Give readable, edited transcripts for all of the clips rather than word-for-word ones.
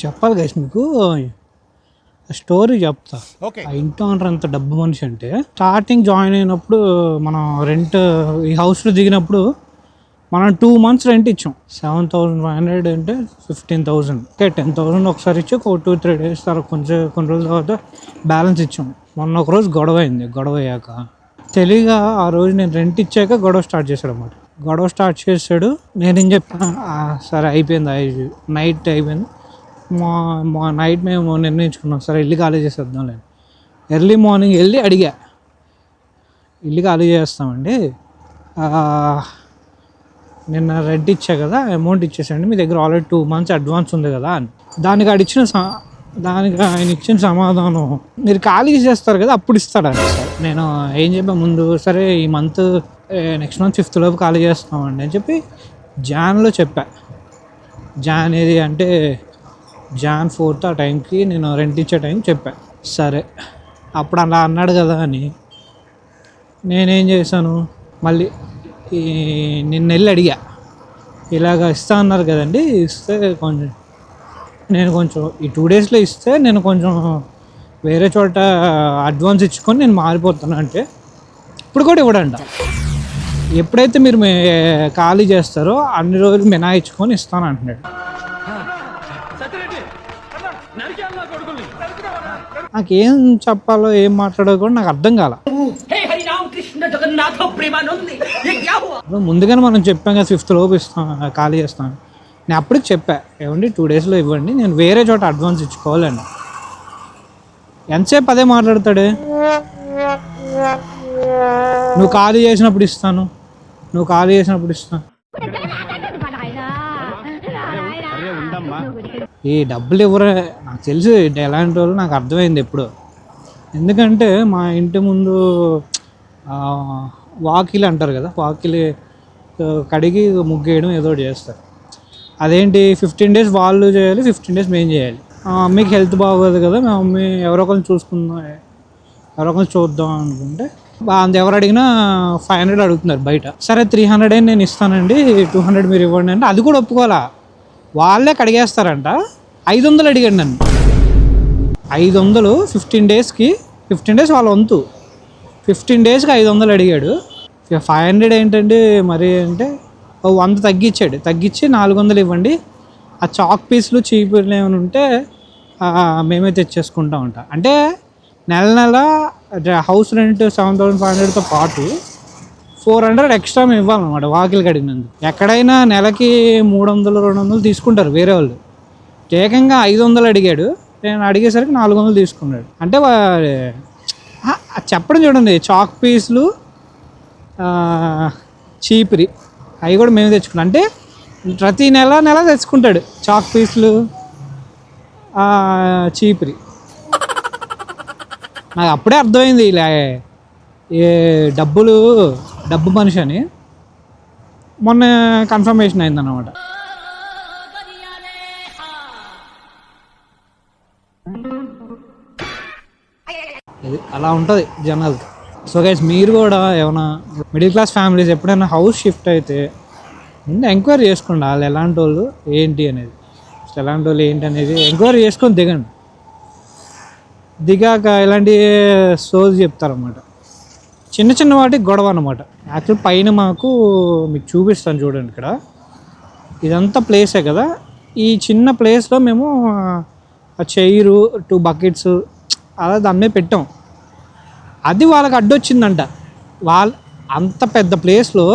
చెప్పాలి గైస్ మీకు స్టోరీ చెప్తా. ఆ ఇంటి ఓనర్ అంత డబ్బు మనిషి అంటే, స్టార్టింగ్ జాయిన్ అయినప్పుడు మనం రెంట్ ఈ హౌస్లో దిగినప్పుడు మనం 2 months రెంట్ ఇచ్చాం. 7,500 అంటే 15,000 ఓకే, 10,000 ఒకసారి ఇచ్చి ఒక 2-3 days తర్వాత కొన్ని రోజుల తర్వాత బ్యాలెన్స్ ఇచ్చాం. మొన్న ఒక రోజు గొడవ అయింది. గొడవ అయ్యాక తెలియగా ఆ రోజు నేను రెంట్ ఇచ్చాక గొడవ స్టార్ట్ చేశాడు అన్నమాట. గొడవ స్టార్ట్ చేశాడు. నేనేం చెప్పాను, సరే అయిపోయింది, నైట్ అయిపోయింది. మా నైట్ మేము నిర్ణయించుకున్నాం, సరే ఇల్లు ఖాళీ చేసేద్దాం లేదు. ఎర్లీ మార్నింగ్ వెళ్ళి అడిగా, ఇల్లు ఖాళీ చేస్తామండి, నిన్న రెంట్ ఇచ్చా కదా, అమౌంట్ ఇచ్చేసండి, మీ దగ్గర ఆల్రెడీ 2 months అడ్వాన్స్ ఉంది కదా అని. దానికి ఆయన ఇచ్చిన సమాధానం, మీరు ఖాళీ చేస్తారు కదా అప్పుడు ఇస్తాడండి. సార్ నేను ఏం చెప్పాను ముందు, సరే ఈ మంత్ నెక్స్ట్ మంత్ 5th లోపు ఖాళీ చేస్తామండి అని చెప్పి జాన్లో చెప్పా. జాన్ ఏది అంటే Jan 4th ఆ టైంకి నేను రెంట్ ఇచ్చే టైం చెప్పా. సరే అప్పుడు అలా అన్నాడు కదా అని నేనేం చేశాను, మళ్ళీ నిన్న వెళ్ళి అడిగా, ఇలాగ ఇస్తా అన్నారు కదండి, ఇస్తే నేను కొంచెం ఈ 2 daysలో ఇస్తే నేను కొంచెం వేరే చోట అడ్వాన్స్ ఇచ్చుకొని నేను మారిపోతాను అంటే, ఇప్పుడు కూడా ఇవ్వడంట. ఎప్పుడైతే మీరు ఖాళీ చేస్తారో అన్ని రోజులు మినాయించుకొని ఇస్తాను అంటున్నాడు. నాకేం చెప్పాలో ఏం మాట్లాడాలో కూడా నాకు అర్థం కాల. ముందుగానే మనం చెప్పాం కదా 5th లోపు ఇస్తాం, ఖాళీ చేస్తాను. నేను అప్పటికి చెప్పా, ఏమండి 2 daysలో ఇవ్వండి, నేను వేరే చోట అడ్వాన్స్ ఇచ్చుకోవాలండి. ఎంతసేపు అదే మాట్లాడతాడు, నువ్వు ఖాళీ చేసినప్పుడు ఇస్తాను. ఈ డబ్బులు ఇవ్వరే, నాకు తెలిసి ఎలాంటి వాళ్ళు నాకు అర్థమైంది ఎప్పుడు. ఎందుకంటే మా ఇంటి ముందు వాకిలి అంటారు కదా, వాకిలి కడిగి ముగ్గేయడం ఏదో చేస్తారు. అదేంటి 15 days వాళ్ళు చేయాలి, 15 days మేము చేయాలి. మమ్మీకి హెల్త్ బాగోదు కదా, మా మమ్మీ ఎవరో ఒకరిని చూద్దాం అనుకుంటే అంత ఎవరు అడిగినా 500 అడుగుతున్నారు బయట. సరే 300 నేను ఇస్తానండి, 200 మీరు ఇవ్వండి అంటే అది కూడా ఒప్పుకోవాలా. వాళ్ళే కడిగేస్తారంట. 500 అడిగాడు నన్ను. 500 15 days వాళ్ళ వంతు. 15 daysకి 500 అడిగాడు. 500 ఏంటంటే మరి అంటే 100 తగ్గించి 400 ఇవ్వండి, ఆ చాక్ పీస్లు చీపుర్లు ఏమైనా ఉంటే మేమే తెచ్చేసుకుంటా ఉంటా అంటే. నెల హౌస్ రెంట్ 7,500తో పాటు 400 ఎక్స్ట్రా మేము ఇవ్వాలన్నమాట వాకిలు కడిగినందుకు. ఎక్కడైనా నెలకి 300-200 తీసుకుంటారు వేరే వాళ్ళు. ఏకంగా 500 అడిగాడు. నేను అడిగేసరికి 400 తీసుకున్నాడు. అంటే చెప్పడం చూడండి, చాక్ పీస్లు చీపురి అవి కూడా మేము తెచ్చుకున్నాం. అంటే ప్రతి నెల తెచ్చుకుంటాడు చాక్ పీస్లు చీపురి. నాకు అప్పుడే అర్థమైంది ఇలా డబ్బు మనిషి అని. మొన్న కన్ఫర్మేషన్ అయిందన్నమాట. అలా ఉంటుంది జనాలు. సో గైస్, మీరు కూడా ఏమైనా మిడిల్ క్లాస్ ఫ్యామిలీస్ ఎప్పుడైనా హౌస్ షిఫ్ట్ అయితే ముందు ఎంక్వైరీ చేసుకోండి, వాళ్ళు ఎలాంటి వాళ్ళు ఏంటి అనేది. ఎంక్వైరీ చేసుకొని దిగండి. దిగాక ఇలాంటి సోజ్ చెప్తారన్నమాట. చిన్న వాటికి గొడవ అన్నమాట. యాక్చువల్ పైన మీకు చూపిస్తాను చూడండి, ఇక్కడ ఇదంతా ప్లేసే కదా. ఈ చిన్న ప్లేస్లో మేము ఆ చైరు 2 buckets అలా దాని మీద పెట్టాం. అది వాళ్ళకి అడ్డొచ్చిందంట. అంత పెద్ద ప్లేస్లో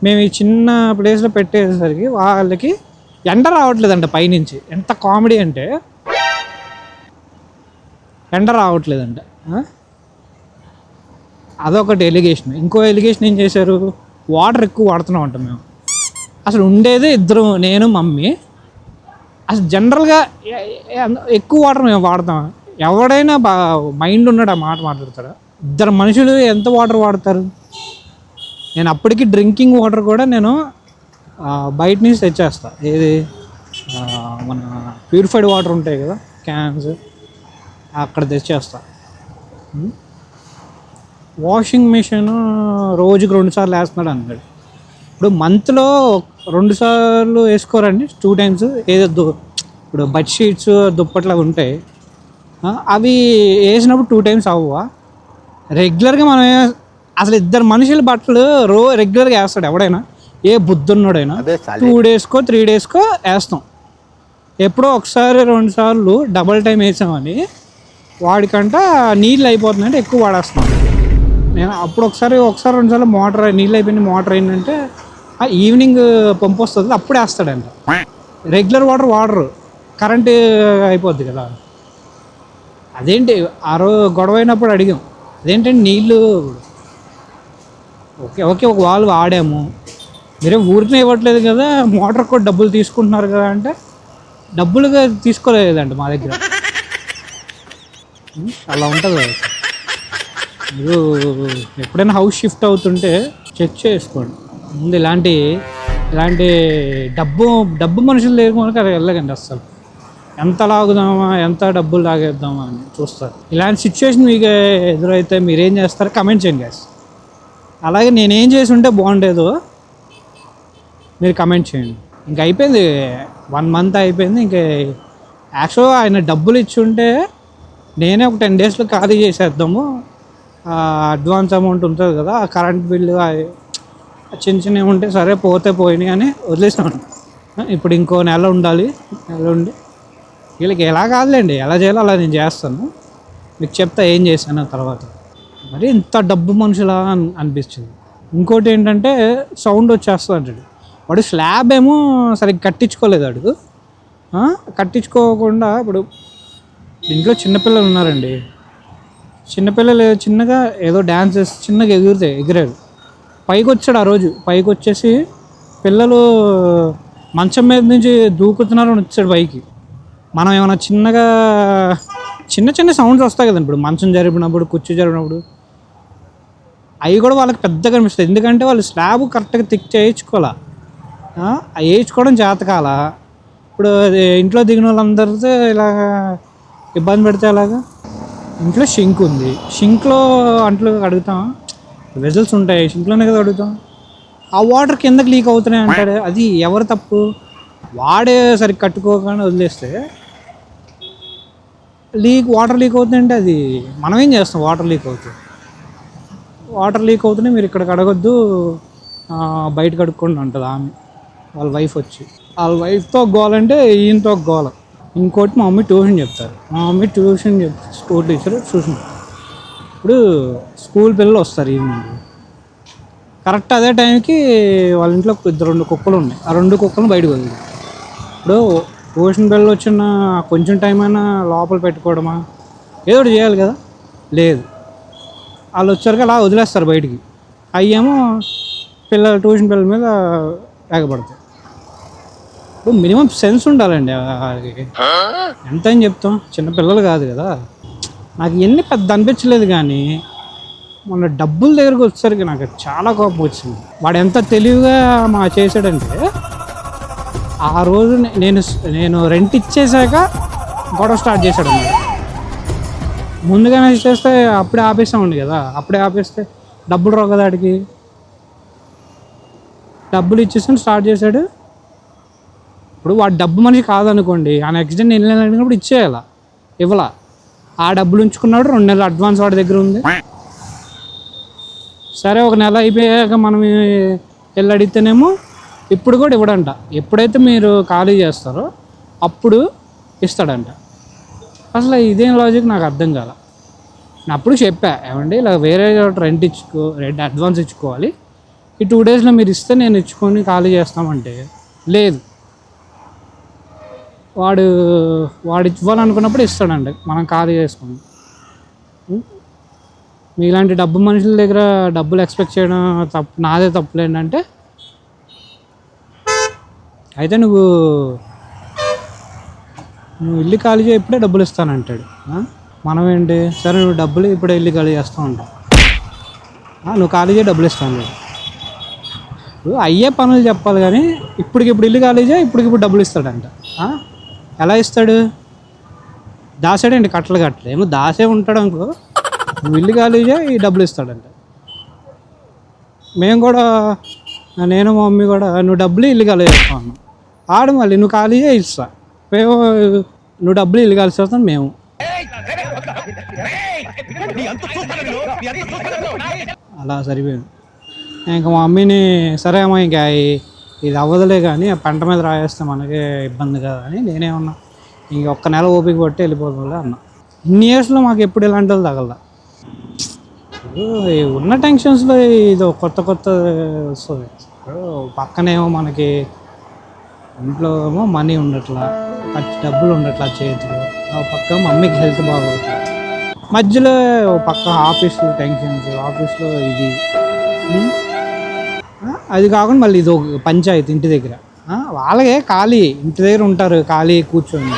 మేము ఈ చిన్న ప్లేస్లో పెట్టేసరికి వాళ్ళకి ఎండ రావట్లేదంట పైనుంచి. ఎంత కామెడీ అంటే ఎండ రావట్లేదంట. అదొకటి ఎలిగేషన్. ఇంకో ఎలిగేషన్ ఏం చేశారు, వాటర్ ఎక్కువ వాడుతున్నాం అంట మేము. అసలు ఉండేదే ఇద్దరం, నేను మమ్మీ. అసలు జనరల్గా ఎక్కువ వాటర్ మేము వాడతాం. ఎవడైనా మైండ్ ఉన్నాడు ఆ మాట మాట్లాడతాడు. 2 మనుషులు ఎంత వాటర్ వాడతారు? నేను అప్పటికి డ్రింకింగ్ వాటర్ కూడా నేను బయట నుంచి తెచ్చేస్తా. ఏది మన ప్యూరిఫైడ్ వాటర్ ఉంటాయి కదా క్యాన్స్, అక్కడ తెచ్చేస్తా. వాషింగ్ మిషన్ రోజుకి 2 సార్లు వేస్తున్నాడు అన్నాడు. ఇప్పుడు మంత్లో 2 సార్లు వేసుకోరండి, 2 times. ఏదో ఇప్పుడు బెడ్షీట్స్ దుప్పట్లు అవి ఉంటాయి, అవి వేసినప్పుడు 2 times అవ్వవా? రెగ్యులర్గా మనం అసలు ఇద్దరు మనుషుల బట్టలు రెగ్యులర్గా వేస్తాడు ఎవడైనా, ఏ బుద్ధున్నోడైనా 2 daysకో 3 daysకో వేస్తాం. ఎప్పుడో 1-2 సార్లు డబల్ టైం వేసామని వాడికంట నీళ్ళు అయిపోతుందంటే ఎక్కువ వాడేస్తున్నాం. నేను అప్పుడు ఒకసారి 2 సార్లు మోటార్ నీళ్ళు అయిపోయింది, మోటార్ అయిందంటే ఈవినింగ్ పంపు వస్తుంది అప్పుడు వేస్తాడంట. రెగ్యులర్ వాటర్ కరెంట్ అయిపోద్ది కదా. అదేంటి ఆ రోజు గొడవ అయినప్పుడు అడిగాం, అదేంటంటే నీళ్ళు ఓకే ఒక వాల్వ్ ఆడాము, మీరే ఊరికే ఇవ్వట్లేదు కదా, మోటార్ కూడా డబ్బులు తీసుకుంటున్నారు కదా అంటే డబ్బులుగా తీసుకోలేదండి మా దగ్గర. అలా ఉంటుంది కదా. మీరు ఎప్పుడైనా హౌస్ షిఫ్ట్ అవుతుంటే చెక్ చేసుకోండి ముందు. ఇలాంటి డబ్బు మనుషులు దగ్గర మనకు అది వెళ్ళకండి అస్సలు. ఎంత లాగుదామా, ఎంత డబ్బులు లాగేద్దామా అని చూస్తారు. ఇలాంటి సిచ్యువేషన్ మీకు ఎదురైతే మీరేం చేస్తారో కమెంట్ చేయండి గైస్. అలాగే నేనేం చేసి ఉంటే బాగుండేదో మీరు కమెంట్ చేయండి. ఇంక అయిపోయింది, 1 month అయిపోయింది. ఇంక యాక్చువల్గా ఆయన డబ్బులు ఇచ్చి ఉంటే నేనే ఒక 10 daysలో ఖాళీ చేసేద్దాము. అడ్వాన్స్ అమౌంట్ ఉంటుంది కదా, ఆ కరెంట్ బిల్లు చిన్నవి ఉంటే సరే పోతే పోయినాయి అని వదిలేసాను. ఇప్పుడు ఇంకో నెల ఉండాలి, నెల ఉండి వీళ్ళకి ఎలా కాదులేండి, ఎలా చేయాలో అలా నేను చేస్తాను. మీకు చెప్తా ఏం చేశాను తర్వాత. మరి ఇంత డబ్బు మనుషులా అనిపించింది. ఇంకోటి ఏంటంటే సౌండ్ వచ్చేస్తుంది అంటాడు వాడు. స్లాబ్ ఏమో సరిగ్గా కట్టించుకోలేదు వాడు. కట్టించుకోకుండా ఇప్పుడు ఇంట్లో చిన్నపిల్లలు ఉన్నారండి, చిన్నపిల్లలు చిన్నగా ఏదో డ్యాన్స్ చేసి చిన్నగా ఎగిరాడు. పైకి వచ్చాడు ఆ రోజు, పైకి వచ్చేసి పిల్లలు మంచం మీద నుంచి దూకుతున్నారు అని వచ్చాడు పైకి. మనం ఏమైనా చిన్న సౌండ్స్ వస్తాయి కదండి, ఇప్పుడు మంచం జరిపినప్పుడు, కుర్చీ జరిపినప్పుడు, అవి కూడా వాళ్ళకి పెద్దగా అనిపిస్తాయి. ఎందుకంటే వాళ్ళు స్లాబ్ కరెక్ట్గా థిక్ చేయించుకోవాలా, వేయించుకోవడం చేతకాల. ఇప్పుడు ఇంట్లో దిగిన వాళ్ళందరితో ఇలా ఇబ్బంది పెడితే అలాగా. ఇంట్లో షింక్ ఉంది, షింక్లో అంట్లు అడుగుతాం, వెజల్స్ ఉంటాయి షింక్లోనే కదా అడుగుతాం. ఆ వాటర్ కిందకి లీక్ అవుతున్నాయి అంటాడు. అది ఎవరు తప్పు? వాడే సరిగ్గా కట్టుకోకుండా వదిలేస్తే వాటర్ లీక్ అవుతుందంటే అది మనం ఏం చేస్తాం? వాటర్ లీక్ అవుతుంది మీరు ఇక్కడ కడగొద్దు, బయట కడుక్కోండి అంటుంది ఆమె. వాళ్ళ వైఫ్ వచ్చి వాళ్ళ వైఫ్తో గోలంటే ఈయనతో గోల. ఇంకోటి మా మమ్మీ ట్యూషన్ చెప్తారు, మా మమ్మీ స్కూల్ టీచర్ ట్యూషన్. ఇప్పుడు స్కూల్ పిల్లలు వస్తారు ఈవినింగ్, కరెక్ట్ అదే టైంకి వాళ్ళ ఇంట్లో 2 కుక్కలు ఉన్నాయి. ఆ 2 కుక్కలను బయటకు వదిలేదు. ఇప్పుడు ట్యూషన్ పిల్లలు వచ్చిన కొంచెం టైం అయినా లోపల పెట్టుకోవడమా ఏదో ఒకటి చేయాలి కదా, లేదు. వాళ్ళు వచ్చారు అలా వదిలేస్తారు బయటికి. అయ్యేమో ట్యూషన్ పిల్లల మీద ఎగబడతాయి. ఇప్పుడు మినిమం సెన్స్ ఉండాలండి. ఎంత అని చెప్తాం, చిన్నపిల్లలు కాదు కదా. నాకు ఎన్ని పెద్ద అనిపించలేదు, కానీ మొన్న డబ్బుల దగ్గరకు వచ్చేసరికి నాకు చాలా కోపం వచ్చింది. వాడు ఎంత తెలివిగా చేశాడంటే, ఆ రోజు నేను రెంట్ ఇచ్చేసాక గొడవ స్టార్ట్ చేశాడు అన్నమాట. ముందుగానే ఇచ్చేస్తే అప్పుడే ఆపేసామండి కదా, అప్పుడే ఆపేస్తే డబ్బులు రావు కదా వాడికి. డబ్బులు ఇచ్చేసాను స్టార్ట్ చేశాడు. ఇప్పుడు వాడు డబ్బు మనిషి కాదనుకోండి, ఆ నెక్స్ట్ డే నేను అడిగినప్పుడు ఇచ్చేయాల, ఇవ్వాల. ఆ డబ్బులు ఉంచుకున్నాడు, 2 నెలలు అడ్వాన్స్ వాడి దగ్గర ఉంది. సరే 1 నెల అయిపోయాక మనం వెళ్ళి అడిగితేనేమో ఇప్పుడు కూడా ఇవ్వడంట. ఎప్పుడైతే మీరు ఖాళీ చేస్తారో అప్పుడు ఇస్తాడంట. అసలు ఇదేం లాజిక్ నాకు అర్థం కాల. నేను అప్పుడు చెప్పా, ఏమండి ఇలా వేరే రెంట్ అడ్వాన్స్ ఇచ్చుకోవాలి, ఈ 2 daysలో మీరు ఇస్తే నేను ఇచ్చుకొని ఖాళీ చేస్తామంటే లేదు. వాడు ఇవ్వాలనుకున్నప్పుడు ఇస్తాడండి, మనం ఖాళీ చేసుకోండి. మీలాంటి డబ్బు మనుషుల దగ్గర డబ్బులు ఎక్స్పెక్ట్ చేయడం నాదే తప్పులేంటంటే, అయితే నువ్వు ఇల్లు ఖాళీ చేయి ఇప్పుడే డబ్బులు ఇస్తానంటాడు. మనం ఏంటి, సరే నువ్వు డబ్బులు ఇప్పుడే ఇల్లు ఖాళీ చేస్తూ ఉంటావు, నువ్వు ఖాళీ చేయి డబ్బులు ఇస్తాను. అయ్యే పనులు చెప్పాలి కానీ ఇప్పటికిప్పుడు ఇల్లు ఖాళీ చేయి ఇప్పటికిప్పుడు డబ్బులు ఇస్తాడంట. ఎలా ఇస్తాడు? దాసాడండి, కట్టలు ఏమో దాసే ఉంటాడు అనుకో. నువ్వు ఇల్లు ఖాళీ చేయి డబ్బులు ఇస్తాడంట. మేము కూడా, నేను మా మమ్మీ కూడా నువ్వు డబ్బులు ఇల్లు ఖాళీ చేస్తాను, ఆడు మళ్ళీ నువ్వు ఖాళీ చేయి ఇస్తా. మేము నువ్వు డబ్బులు ఇల్లు కలిసి వస్తాం మేము అలా సరిపోయింది. ఇంకా మా మమ్మీని సరే అమ్మా ఇంకా ఇది అవ్వదులే కానీ ఆ పంట మీద రాయేస్తే మనకే ఇబ్బంది కదా అని నేనేమన్నా ఇంక ఒక్క నెల ఓపిక పట్టి వెళ్ళిపోతుందిలే అన్న. ఇన్ని ఇయర్స్లో మాకు ఎప్పుడు ఇలాంటి వాళ్ళు తగలదా. ఉన్న టెన్షన్స్లో ఇది కొత్త కొత్త వస్తుంది. పక్కనేమో మనకి ఇంట్లో ఏమో మనీ ఉండట్లా, డబ్బులు ఉండట్లా చేతిలో, పక్క మమ్మీకి హెల్త్ బాగోట్లా, మధ్యలో పక్క ఆఫీస్లో టెన్షన్స్, ఆఫీస్లో ఇది అది కాకుండా మళ్ళీ ఇది ఒక పంచాయతీ ఇంటి దగ్గర. వాళ్ళకే ఖాళీ ఇంటి దగ్గర ఉంటారు ఖాళీ కూర్చొని.